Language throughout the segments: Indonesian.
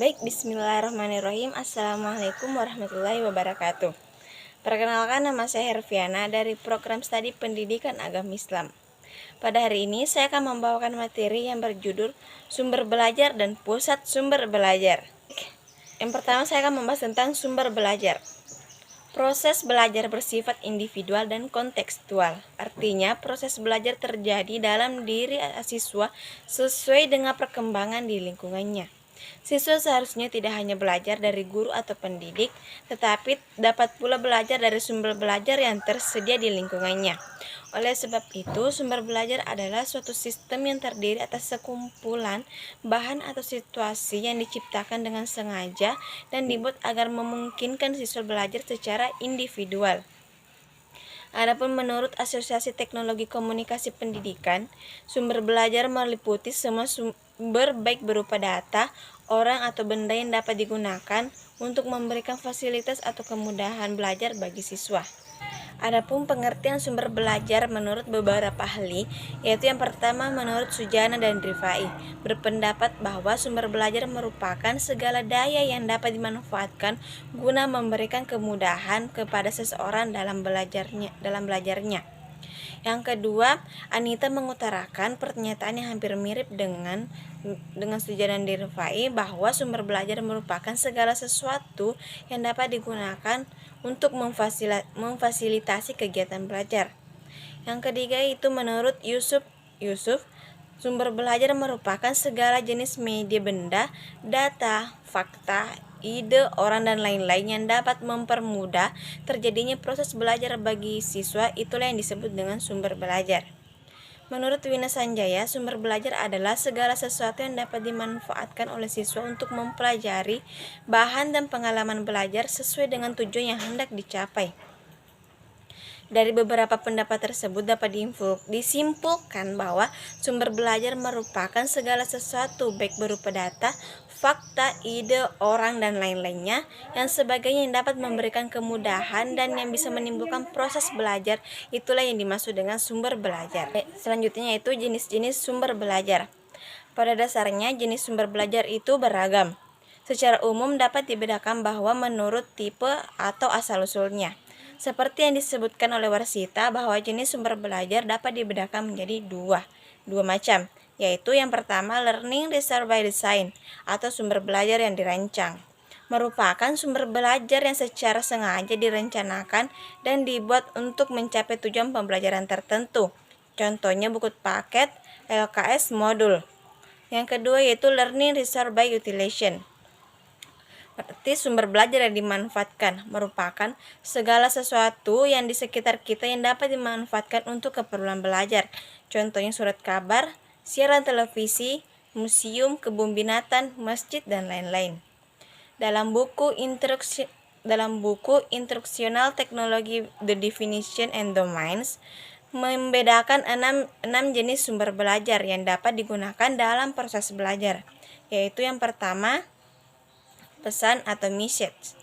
Baik, bismillahirrahmanirrahim. Assalamualaikum warahmatullahi wabarakatuh. Perkenalkan, nama saya Herviana dari program studi pendidikan agama Islam. Pada hari ini saya akan membawakan materi yang berjudul sumber belajar dan pusat sumber belajar. Yang pertama saya akan membahas tentang sumber belajar. Proses belajar bersifat individual dan kontekstual. Artinya, proses belajar terjadi dalam diri siswa sesuai dengan perkembangan di lingkungannya. Siswa seharusnya tidak hanya belajar dari guru atau pendidik, tetapi dapat pula belajar dari sumber belajar yang tersedia di lingkungannya. Oleh sebab itu, sumber belajar adalah suatu sistem yang terdiri atas sekumpulan bahan atau situasi yang diciptakan dengan sengaja dan dibuat agar memungkinkan siswa belajar secara individual. Adapun menurut Asosiasi Teknologi Komunikasi Pendidikan, sumber belajar meliputi semua sumber baik berupa data, orang atau benda yang dapat digunakan untuk memberikan fasilitas atau kemudahan belajar bagi siswa. Adapun pengertian sumber belajar menurut beberapa ahli, yaitu yang pertama menurut Sujana dan Rifai, berpendapat bahwa sumber belajar merupakan segala daya yang dapat dimanfaatkan guna memberikan kemudahan kepada seseorang dalam belajarnya. Yang kedua, Anita mengutarakan pernyataan yang hampir mirip dengan Sujana dan Rifai bahwa sumber belajar merupakan segala sesuatu yang dapat digunakan untuk memfasilitasi kegiatan belajar. Yang ketiga itu menurut Yusuf, sumber belajar merupakan segala jenis media benda, data, fakta, ide, orang, dan lain-lain yang dapat mempermudah terjadinya proses belajar bagi siswa. Itulah yang disebut dengan sumber belajar. Menurut Wina Sanjaya, sumber belajar adalah segala sesuatu yang dapat dimanfaatkan oleh siswa untuk mempelajari bahan dan pengalaman belajar sesuai dengan tujuan yang hendak dicapai. Dari beberapa pendapat tersebut dapat disimpulkan bahwa sumber belajar merupakan segala sesuatu baik berupa data, fakta, ide, orang, dan lain-lainnya yang sebagainya yang dapat memberikan kemudahan dan yang bisa menimbulkan proses belajar. Itulah yang dimaksud dengan sumber belajar. Selanjutnya yaitu jenis-jenis sumber belajar. Pada dasarnya jenis sumber belajar itu beragam. Secara umum dapat dibedakan bahwa menurut tipe atau asal-usulnya. Seperti yang disebutkan oleh Warsita bahwa jenis sumber belajar dapat dibedakan menjadi dua macam, yaitu yang pertama learning research by design atau sumber belajar yang dirancang. Merupakan sumber belajar yang secara sengaja direncanakan dan dibuat untuk mencapai tujuan pembelajaran tertentu. Contohnya buku paket, LKS, modul. Yang kedua yaitu learning research by utilization. Berarti sumber belajar yang dimanfaatkan merupakan segala sesuatu yang di sekitar kita yang dapat dimanfaatkan untuk keperluan belajar. Contohnya surat kabar, siaran televisi, museum, kebun binatang, masjid, dan lain-lain. Dalam buku Instructional Technology The Definition and Domains membedakan 6 jenis sumber belajar yang dapat digunakan dalam proses belajar, yaitu yang pertama pesan atau message.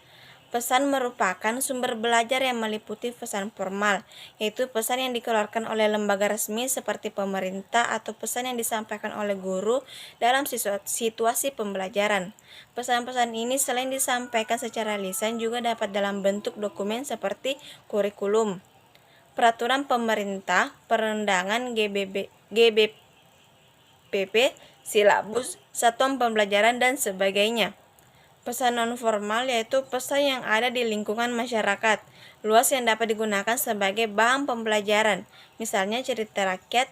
Pesan merupakan sumber belajar yang meliputi pesan formal, yaitu pesan yang dikeluarkan oleh lembaga resmi seperti pemerintah atau pesan yang disampaikan oleh guru dalam situasi pembelajaran. Pesan-pesan ini selain disampaikan secara lisan juga dapat dalam bentuk dokumen seperti kurikulum, peraturan pemerintah, perendangan GBPP, silabus, satuan pembelajaran, dan sebagainya. Pesan non-formal yaitu pesan yang ada di lingkungan masyarakat luas yang dapat digunakan sebagai bahan pembelajaran, misalnya cerita rakyat,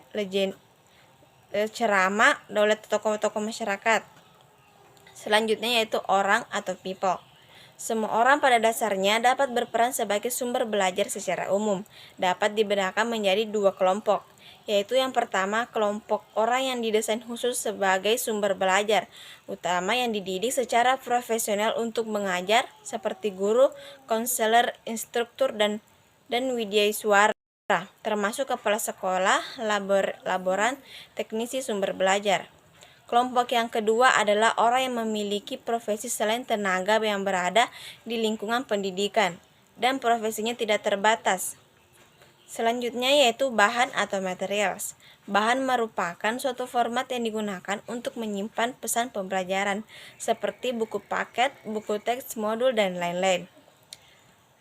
ceramah, daulat tokoh-tokoh masyarakat. Selanjutnya yaitu orang atau people. Semua orang pada dasarnya dapat berperan sebagai sumber belajar secara umum. Dapat dibedakan menjadi dua kelompok, yaitu yang pertama kelompok orang yang didesain khusus sebagai sumber belajar, utama yang dididik secara profesional untuk mengajar seperti guru, konselor, instruktur, dan widyaswara, termasuk kepala sekolah, laboran, teknisi sumber belajar. Kelompok yang kedua adalah orang yang memiliki profesi selain tenaga yang berada di lingkungan pendidikan dan profesinya tidak terbatas. Selanjutnya yaitu bahan atau materials. Bahan merupakan suatu format yang digunakan untuk menyimpan pesan pembelajaran, seperti buku paket, buku teks, modul, dan lain-lain.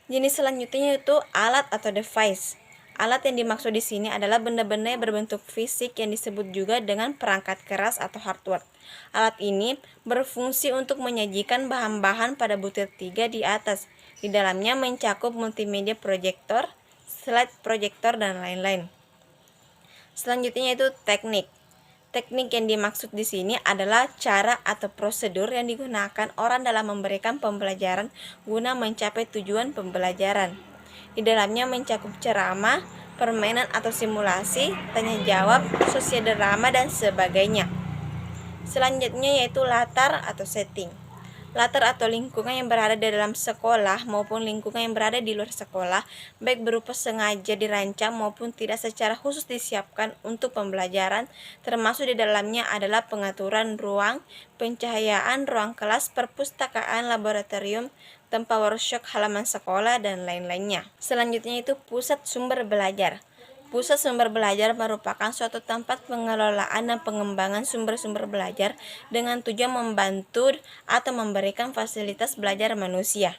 Jenis selanjutnya yaitu alat atau device. Alat yang dimaksud di sini adalah benda-benda yang berbentuk fisik yang disebut juga dengan perangkat keras atau hardware. Alat ini berfungsi untuk menyajikan bahan-bahan pada butir 3 di atas. Di dalamnya mencakup multimedia proyektor, slide proyektor, dan lain-lain. Selanjutnya yaitu teknik. Teknik yang dimaksud di sini adalah cara atau prosedur yang digunakan orang dalam memberikan pembelajaran guna mencapai tujuan pembelajaran. Di dalamnya mencakup ceramah, permainan atau simulasi, tanya jawab, sosiodrama, dan sebagainya. Selanjutnya yaitu latar atau setting. Latar atau lingkungan yang berada di dalam sekolah maupun lingkungan yang berada di luar sekolah, baik berupa sengaja dirancang maupun tidak secara khusus disiapkan untuk pembelajaran, termasuk di dalamnya adalah pengaturan ruang, pencahayaan, ruang kelas, perpustakaan, laboratorium, tempat workshop, halaman sekolah, dan lain-lainnya. Selanjutnya itu pusat sumber belajar. Pusat sumber belajar merupakan suatu tempat pengelolaan dan pengembangan sumber-sumber belajar dengan tujuan membantu atau memberikan fasilitas belajar manusia.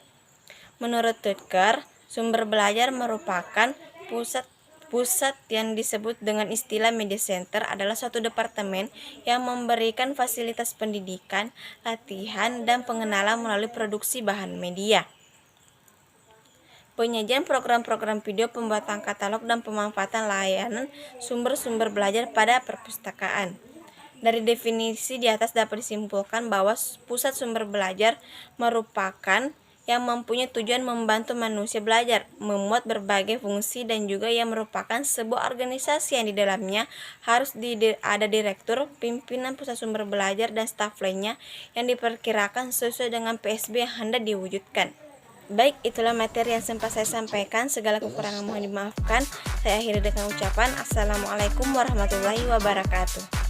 Menurut Tucker, sumber belajar merupakan pusat yang disebut dengan istilah media center adalah suatu departemen yang memberikan fasilitas pendidikan, latihan, dan pengenalan melalui produksi bahan media. Penyajian program-program video, pembuatan katalog, dan pemanfaatan layanan sumber-sumber belajar pada perpustakaan. Dari definisi di atas dapat disimpulkan bahwa pusat sumber belajar merupakan yang mempunyai tujuan membantu manusia belajar, memuat berbagai fungsi, dan juga yang merupakan sebuah organisasi yang di dalamnya harus ada direktur, pimpinan pusat sumber belajar, dan staf lainnya yang diperkirakan sesuai dengan PSB yang hendak diwujudkan. Baik, itulah materi yang sempat saya sampaikan. Segala kekurangan mohon dimaafkan. Saya akhiri dengan ucapan Assalamualaikum warahmatullahi wabarakatuh.